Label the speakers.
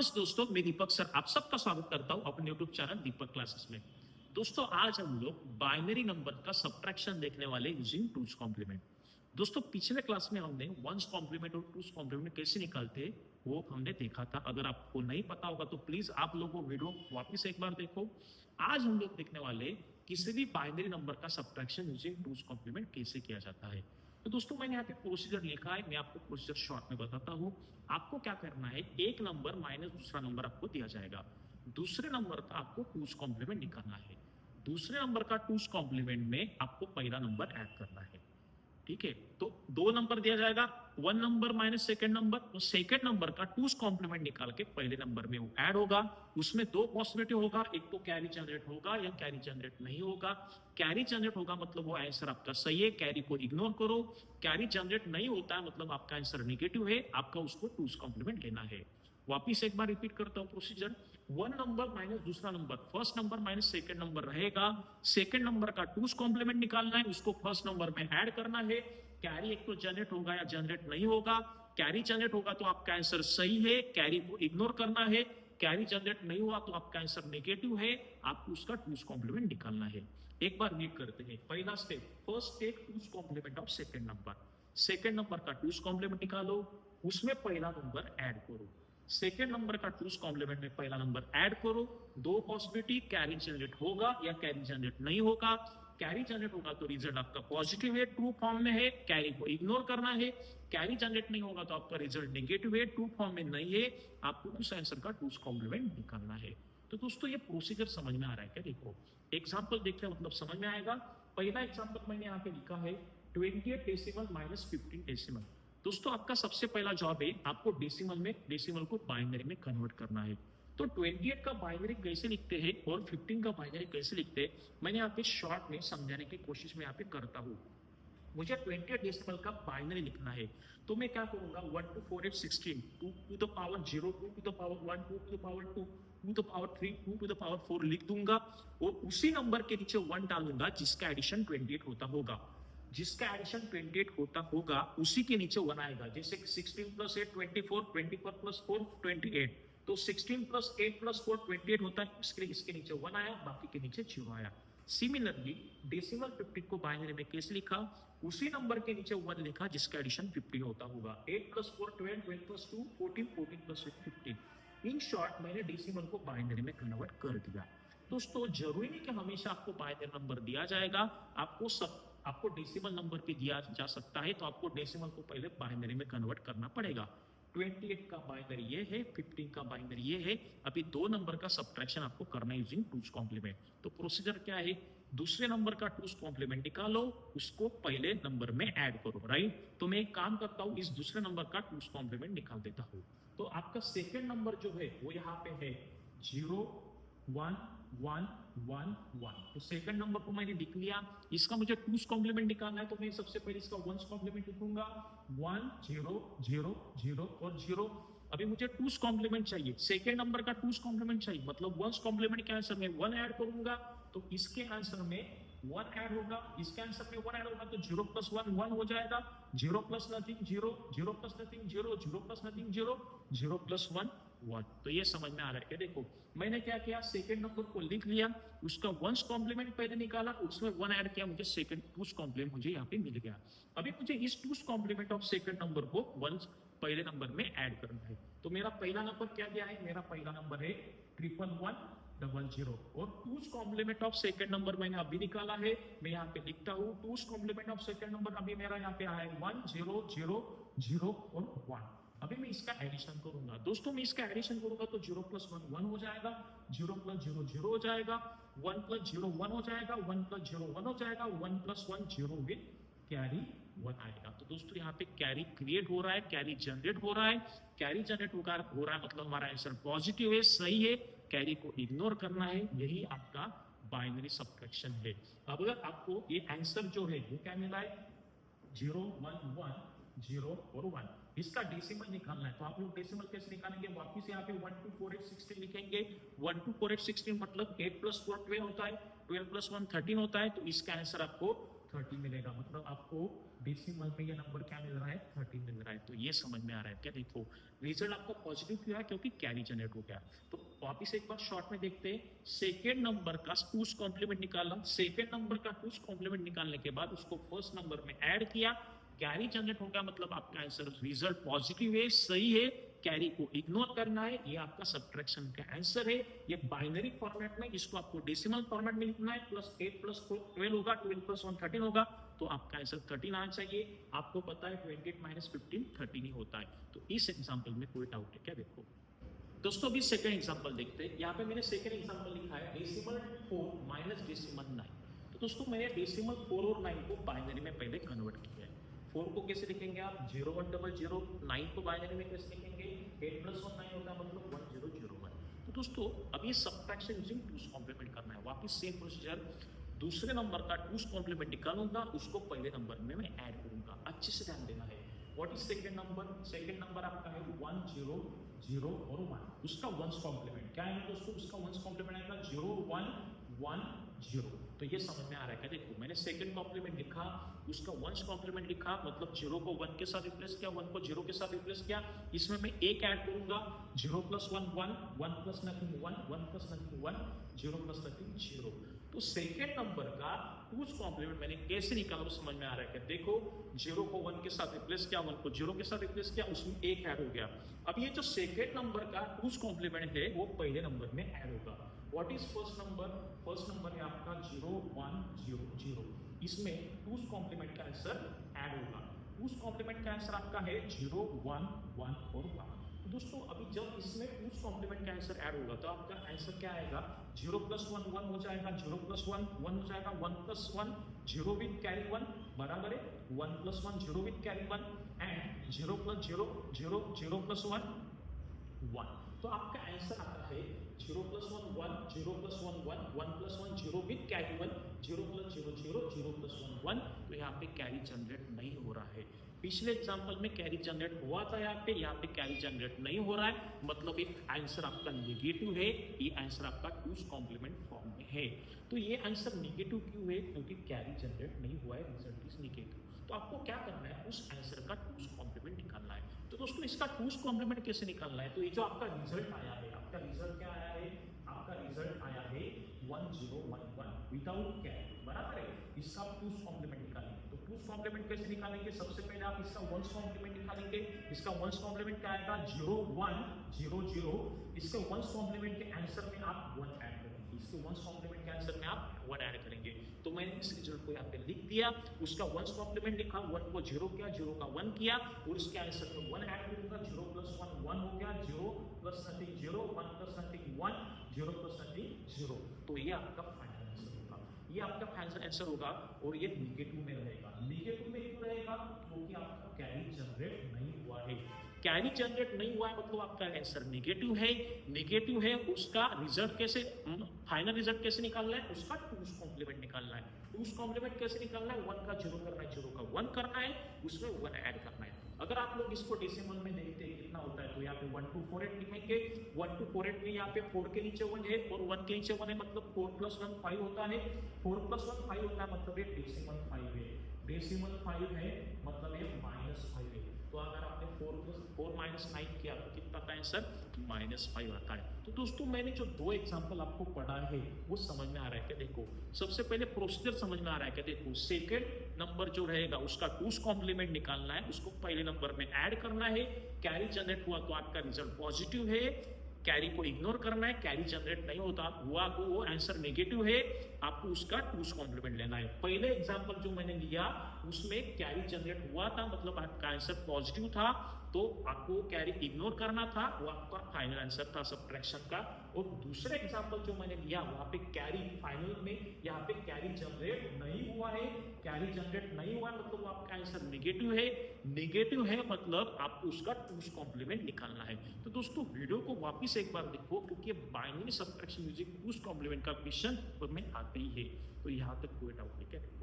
Speaker 1: नमस्ते दोस्तों, मैं दीपक सर आप सबका स्वागत करता हूं अपने यूट्यूब चैनल दीपक क्लासेस में। दोस्तों आज हम लोग बाइनरी नंबर का सब्ट्रैक्शन देखने वाले यूजिंग टूज कॉम्प्लीमेंट। दोस्तों पिछले क्लास में हमने वंस कॉम्प्लीमेंट और टूज कॉम्प्लीमेंट कैसे निकालते हैं वो हमने देखा था। अगर आपको नहीं पता होगा तो प्लीज आप लोगों को वीडियो वापस एक बार देखो। आज हम लोग देखने वाले किसी भी बाइनरी नंबर का सब्ट्रैक्शन यूजिंग टूज कॉम्प्लीमेंट कैसे किया जाता है। तो दोस्तों मैंने यहाँ पे प्रोसीजर लिखा है, मैं आपको प्रोसीजर शॉर्ट में बताता हूँ। आपको क्या करना है, एक नंबर माइनस दूसरा नंबर आपको दिया जाएगा, दूसरे नंबर का आपको टूज कॉम्प्लीमेंट निकालना है, दूसरे नंबर का टूज कॉम्प्लीमेंट में आपको पहला नंबर ऐड करना है। ठीक है, तो दो नंबर दिया जाएगा, one number minus second number, तो सेकंड नंबर का टूज कॉम्प्लीमेंट निकाल के पहले नंबर में वो ऐड होगा। उसमें दो पॉसिबिलिटी होगा, एक तो कैरी जनरेट होगा या कैरी जनरेट नहीं होगा। कैरी जनरेट होगा मतलब वो आंसर आपका सही है, कैरी को इग्नोर करो। कैरी जनरेट नहीं होता है मतलब आपका आंसर नेगेटिव है, आपका उसको टूज कॉम्प्लीमेंट लेना है। वापिस एक बार रिपीट करता हूं प्रोसीजर। वन नंबर माइनस दूसरा number, first number minus second number रहेगा, सेकंड नंबर का टूज कॉम्प्लीमेंट निकालना है, उसको फर्स्ट नंबर में ऐड करना है। कैरी एक तो जनरेट होगा या जनरेट नहीं होगा। कैरी जनरेट होगा तो आपका आंसर सही है, कैरी को इग्नोर करना है। कैरी जनरेट नहीं हुआ तो आपका आंसर नेगेटिव है, आपको उसका टूज कॉम्प्लीमेंट निकालना है। एक बार रीड करते हैं। पहला step, first take two's complement of second number. Second number का टूज कॉम्प्लीमेंट निकालो, उसमें पहला नंबर ऐड करो। सेकेंड नंबर का टूज कॉम्प्लीमेंट में पहला नंबर ऐड करो। दो पॉसिबिलिटी, कैरी जनरेट होगा या कैरी जनरेट नहीं होगा। कैरी जनरेट होगा तो रिजल्ट आपका पॉजिटिव है, ट्रू फॉर्म में है, कैरी को इग्नोर करना है। कैरी जनरेट नहीं होगा तो आपका रिजल्ट नेगेटिव है, ट्रू फॉर्म में नहीं है, आपको उस आंसर का टूज कॉम्प्लीमेंट निकालना है। तो दोस्तों ये प्रोसीजर समझ में आ रहा है क्या? देखो एग्जाम्पल देखते हैं, मतलब समझ में आएगा। पहला एग्जाम्पल मैंने यहाँ पे लिखा है 28 डेसिमल माइनस 15 डेसिमल। दोस्तों आपका सबसे पहला जॉब है आपको डेसिमल में डेसिमल को बाइनरी में कन्वर्ट करना है। तो 28 का बाइनरी कैसे लिखते हैं और 15 का बाइनरी कैसे लिखते हैं, मैंने यहाँ पे शॉर्ट में समझाने की कोशिश में यहाँ पे करता हूँ। मुझे 28 डेसिमल का बाइनरी लिखना है तो मैं क्या करूंगा, 1 to 4 is 16, 2 to the power 0, 2 to the power 1, 2 to the power 2, 2 to the power 3, 2 to the power 4 लिख दूंगा और उसी नंबर के नीचे 1 डालूंगा जिसका एडिशन 28 होता होगा। जिसका एडिशन 28 होता होगा उसी के नीचे 1 आएगा। जैसे 16 प्लस 8 24, 24 प्लस 4 28, तो 16 प्लस 8 प्लस 4 28 होता है, इसके नीचे 1 आया, बाकी के नीचे 0 आया। सिमिलरली डेसिमल 15 को बाइनरी में कैसे लिखा, उसी नंबर के नीचे 1 लिखा जिसका एडिशन 15 होता होगा। 8 plus 4 12, 12 plus 2 14, 14 plus 8 15। In short मैंने डेसिमल को बाइनरी में कन्वर्ट कर दिया। दोस्तों जरूरी नहीं कि हमेशा आपको बाइनरी नंबर दिया जाएगा, आपको डेसिमल नंबर पे दिया जा सकता है, तो आपको डेसिमल को पहले बाइनरी में कन्वर्ट करना पड़ेगा। 28 का बाइनरी ये है, 15 का बाइनरी ये है। अभी दो नंबर का सब्ट्रैक्शन आपको करना है यूजिंग टूज कॉम्प्लीमेंट। तो प्रोसीजर क्या है, दूसरे नंबर का टूज कॉम्प्लीमेंट निकालो, उसको पहले नंबर में ऐड करो, राइट। तो मैं एक काम करता हूं, इस दूसरे नंबर का टूज कॉम्प्लीमेंट निकाल देता हूं। तो आपका सेकेंड नंबर जो है वो यहाँ पे है 0 1 1 1 1। तो सेकंड नंबर को मैंने लिख लिया, इसका मुझे टूज कॉम्प्लीमेंट निकालना है तो मैं सबसे पहले इसका वंस कॉम्प्लीमेंट लिखूंगा, 1 0 0 0 और 0। अभी मुझे टूज कॉम्प्लीमेंट चाहिए, सेकंड नंबर का टूज कॉम्प्लीमेंट चाहिए, मतलब वंस कॉम्प्लीमेंट के आंसर में 1 ऐड करूंगा तो इसके आंसर में 1 ऐड होगा, इसके आंसर में 1 ऐड होगा तो 0 प्लस 1 1 हो जाएगा, 0 plus nothing 0, 0 plus nothing 0, 0 plus nothing 0, 0 plus 1 1। तो ये समझ में आ रहा है क्या? देखो मैंने क्या किया, सेकंड नंबर को लिख लिया, उसका वंस कॉम्प्लीमेंट पहले निकाला, उसमें 1 ऐड किया, मुझे सेकंड टूज कॉम्प्लीमेंट मुझे यहाँ पे मिल गया। अभी मुझे इस two's complement of second number को वंस पहले नंबर में ऐड करना है। तो मेरा पहला नंबर क्या दिया है, मेरा पहला नंबर है 11100 और two's complement of second number मैंने अभी निकाला है, मैं यहाँ पे लिखता हूँ two's complement of second number अभी मेरा यहाँ पे आया है 1 0 0 0 और 1। अभी मैं इसका एडिशन करूंगा। दोस्तों मैं इसका एडिशन करूंगा तो 0 प्लस 1 1 हो जाएगा, 0 प्लस 0 0 हो जाएगा, 1 प्लस 0 1 हो जाएगा, 1 प्लस 0 1 हो जाएगा, 1 प्लस 1 0 विद कैरी 1 आएगा। तो दोस्तों यहाँ पे कैरी क्रिएट हो रहा है, कैरी जनरेट हो रहा है, कैरी जनरेट हो रहा है मतलब हमारा आंसर पॉजिटिव है, सही है, कैरी को इग्नोर करना है, यही आपका बाइनरी सब्ट्रैक्शन है। अब अगर आपको ये आंसर जो है वो क्या मिला है, 0 1 1 0 और 1, इसका डेसिमल निकालना है। तो आप लोग डेसिमल कैसे निकालेंगे, वापिस यहाँ पे 1 2 4 8 16 लिखेंगे। 1 2 4 8 16 मतलब 8 प्लस 4 12 होता है, 12 प्लस 1 13 होता है, तो इसका आंसर आपको 30 मिलेगा, मतलब आपको डेसिमल में ये नंबर क्या मिल रहा है, 30 मिल रहा है। तो ये समझ में आ रहा है क्या, देखो रिजल्ट आपका पॉजिटिव क्यों है, क्योंकि कैरी जनरेट हो गया। तो वापिस एक बार शॉर्ट में देखते हैं, सेकेंड नंबर का टूस कॉम्प्लीमेंट निकाला, सेकेंड नंबर का टूस कॉम्प्लीमेंट निकालने के बाद उसको फर्स्ट नंबर में ऐड किया, कैरी जनरेट हो गया, मतलब आपका आंसर रिजल्ट पॉजिटिव है, सही है। कैरी को इग्नोर करना है, ये आपका सब्ट्रैक्शन का आंसर है। ये बाइनरी फॉर्मेट में, इसको आपको डेसिमल फॉर्मेट में लिखना है, प्लस 8 प्लस 12 होगा, 12 प्लस 1 13 होगा, तो आपका आंसर 13 आना चाहिए। आपको पता है 28 माइनस 15 13 ही होता है। तो इस एग्जाम्पल में कोई डाउट है क्या, देखो दोस्तों अभी सेकंड एग्जांपल देखते हैं। यहाँ पे मैंने सेकंड एग्जांपल लिखा है डेसिमल 4 माइनस डेसिमल 9। तो दोस्तों मैंने डेसिमल 4 और 9 को बाइनरी में पहले कन्वर्ट किया है। 4 को कैसे लिखेंगे आप, 0100, 9 को बाइनरी में कैसे लिखेंगे, 8 प्लस 1 9 होता है, मतलब 1001। तो दोस्तों अब ये सब्ट्रैक्शन यूजिंग टूस कॉम्प्लीमेंट करना है। वापस सेम प्रोसीजर, दूसरे नंबर का टूस कॉम्प्लीमेंट निकालूंगा, उसको पहले नंबर में मैं ऐड करूंगा। अच्छे से ध्यान देना है। What is second number, second number आपका है 1 0 0 और 1, उसका वंस कॉम्प्लीमेंट क्या है दोस्तों, उसका वंस कॉम्प्लीमेंट आएगा 0 1 1 0। तो ये समझ में आ रहा है क्या, देखो मैंने सेकंड कॉम्प्लीमेंट लिखा, उसका वंस कॉम्प्लीमेंट लिखा, मतलब 0 को 1 के साथ रिप्लेस किया, 1 को 0 के साथ रिप्लेस किया। इसमें मैं एक ऐड करूंगा, 0 plus 1 1, 1 plus nothing 1, 1 plus nothing 1, 0 plus nothing 0। तो सेकेंड नंबर का टूस कॉम्प्लीमेंट मैंने कैसे निकाला वो समझ में आ रहा है क्या, देखो 0 को 1 के साथ रिप्लेस किया, 1 को 0 के साथ रिप्लेस किया, उसमें एक ऐड हो गया। अब ये जो सेकेंड नंबर का टूस कॉम्प्लीमेंट है वो पहले नंबर में ऐड होगा। What is first number, first number है आपका 0 1 0 0, इसमें टूस कॉम्प्लीमेंट का आंसर ऐड होगा। टूस कॉम्प्लीमेंट का आंसर आपका है 0 1 1 और 1। तो दोस्तों अभी जब इसमें टूस कॉम्प्लीमेंट का आंसर ऐड होगा तो आपका आंसर क्या आएगा, 0 प्लस 1 1 हो जाएगा, 0 प्लस 1 1 हो जाएगा, 1 प्लस 1 0 विद कैरी 1 बराबर है 1 plus 1 0 with carry 1, and 0 plus 0 0 0 plus 1 1। तो आपका आंसर आता है 0 plus 1 1, 0 plus 1 1, 1 plus 1 0 with carry 1, 0 plus 0 0, 0 plus 1 1। तो यहाँ पे कैरी जनरेट नहीं हो रहा है। पिछले एग्जांपल में कैरी जनरेट हुआ था, यहाँ पे कैरी जनरेट नहीं हो रहा है, मतलब एक आंसर आपका नेगेटिव है, ये आंसर आपका टूस कॉम्प्लीमेंट फॉर्म में है। तो ये आंसर नेगेटिव क्यों है, क्योंकि कैरी जनरेट नहीं हुआ है, रिजल्ट इज नेगेटिव। तो आपको क्या करना है, उस आंसर का टूस कॉम्प्लीमेंट निकालना है। तो दोस्तों इसका टूस कॉम्प्लीमेंट कैसे निकालना है, तो ये जो आपका रिजल्ट आया है, आपका रिजल्ट क्या आया है, आपका रिजल्ट आया है 1011 विदाउट कैरी, बराबर है। इसका टूस कॉम्प्लीमेंट निकालेंगे, तो टूस कॉम्प्लीमेंट कैसे निकालेंगे, सबसे पहले आप इसका वंस कॉम्प्लीमेंट निकालेंगे। इसका वंस कॉम्प्लीमेंट क्या आएगा, 0 1 0 0। इसके वंस कॉम्प्लीमेंट के आंसर में आप 1 ऐड करेंगे, इसके वंस कॉम्प्लीमेंट के आंसर में आप 1 ऐड करेंगे। तो मैंने इस रिजल्ट को यहाँ पे लिख दिया, उसका वंस कॉम्प्लीमेंट लिखा, 1 को 0 किया, 0 का 1 किया, और इसके आंसर में 1 ऐड करूंगा, 0 प्लस 1 1 हो गया, 0 plus nothing 0, 1 plus nothing 1, 0 plus nothing 0। तो ये आपका फाइनल आंसर होगा, ये आपका फाइनल आंसर होगा, और ये निगेटिव में रहेगा। निगेटिव में क्यों रहेगा, क्योंकि आपका कैरी जनरेट नहीं हुआ है। कैरी जनरेट नहीं हुआ है मतलब आपका आंसर नेगेटिव है। नेगेटिव है, उसका रिजल्ट कैसे, फाइनल रिजल्ट कैसे निकालना है, उसका टूस कॉम्प्लीमेंट निकालना है। टूस कॉम्प्लीमेंट कैसे निकालना है, 1 का 0 करना है, 0 का 1 करना है, उसमें 1 ऐड करना है। अगर आप लोग इसको डेसिमल में देखते हैं कितना होता है, तो यहाँ पे 1248 लिखेंगे। 1248 में यहाँ पे 4 के नीचे 1 है और 1 के नीचे 1 है, मतलब 4 प्लस 1 5 होता है। 4 प्लस 1 5 होता है, मतलब ये डेसिमल 5 है। डेसिमल 5 है मतलब ये -5 है। तो अगर आपने 4 माइनस 9 किया तो कितना आता है आंसर, -5 आता है। तो दोस्तों मैंने जो 2 एग्जांपल आपको पढ़ा है वो समझ में आ रहा है क्या, देखो सबसे पहले प्रोसीजर समझ में आ रहा है क्या, देखो सेकंड नंबर जो रहेगा उसका टूस कॉम्प्लीमेंट निकालना है, उसको पहले नंबर में ऐड करना है। कैरी जनरेट हुआ तो आपका रिजल्ट पॉजिटिव है, कैरी को इग्नोर करना है। कैरी जनरेट नहीं होता हुआ तो वो आंसर नेगेटिव है, आपको उसका टूस कॉम्प्लीमेंट लेना है। पहले एग्जांपल जो मैंने लिया उसमें कैरी जनरेट हुआ था, मतलब आपका आंसर पॉजिटिव था, तो आपको कैरी इग्नोर करना था, वो आपका फाइनल आंसर था सब्ट्रैक्शन का। और दूसरे एग्जांपल जो मैंने लिया वहां पे कैरी फाइनल में, यहाँ पे कैरी जनरेट नहीं हुआ है। कैरी जनरेट नहीं हुआ है मतलब आपका आंसर नेगेटिव है। नेगेटिव है मतलब आपको उसका टूस कॉम्प्लीमेंट निकालना है। तो दोस्तों वीडियो को वापिस एक बार देखो, क्योंकि बाइनरी सब्ट्रैक्शन यूजिंग टूस कॉम्प्लीमेंट का क्वेश्चन में आते ही है, तो यहाँ तक कोई डाउट नहीं है।